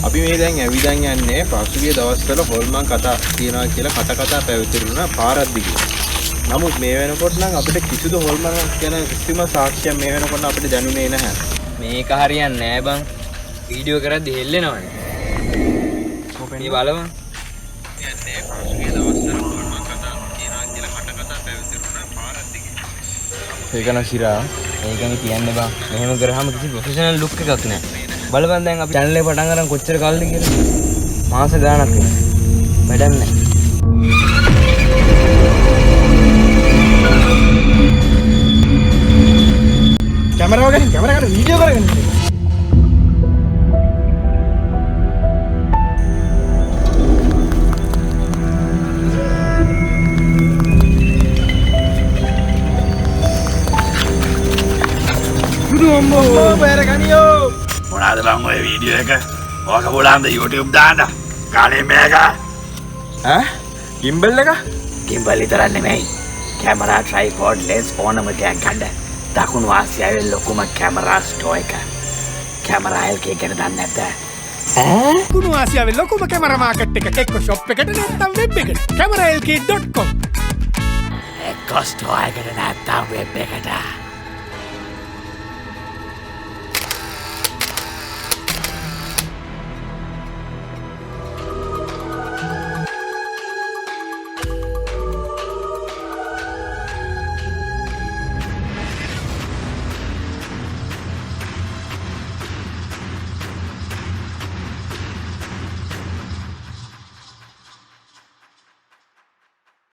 අපි මේ දැන් ඇවිදන් යන්නේ පසුගිය දවස්වල හොල්මන් කතා තියනවා කියලා කතා පැවතිරුණා පාරක් දිගේ. නමුත් මේ වෙනකොට නම් අපිට කිසිදු හොල්මන් ගැන කිසිම සාක්ෂියක් මේ වෙනකොට අපිට දැනුනේ නැහැ. මේක හරියන්නේ නැහැ බං. වීඩියෝ කරද්දි හෙල්ලෙනවනේ. කොපෙනි බලමු. යන්නේ පසුගිය දවස්වල හොල්මන් කතා තියනවා කියලා කතා පැවතිරුණා පාරක් දිගේ. ඒක නම් සිරා. ඒකනේ කියන්නේ බං. මෙහෙම කරාම කිසි ප්‍රොෆෙෂනල් ලුක් එකක් නැහැ. බලපන් දැන් අපි channel එක පටන් ගන්න කොච්චර කාලෙද කියලා. මාස ගාණක් වෙනවා. වැඩක් නැහැ. කැමරාව ගන්න වීඩියෝ කරගෙන ඉන්න. අම්මෝ බෑර ගනියෝ. මොනවාද බං ඔය වීඩියෝ එක? ඔක බලන්න YouTube දාන්න. ගානේ මේක. ඈ? gimbal එක? gimbal විතර නෙමෙයි. කැමරා tripod lens ornament එකක් ගන්න. දකුණු ආසියාවේ ලොකුම කැමරා ස්ටෝර් එක. CamaraLK ගැන දන්නේ නැද්ද? කුණු ආසියාවේ ලොකුම කැමරා මාකට් එක එක්ක shop එකට නැත්නම් web එකට. CamaraLK.com. එක්ක ස්ටෝර් එකට නැත්නම් web එකට.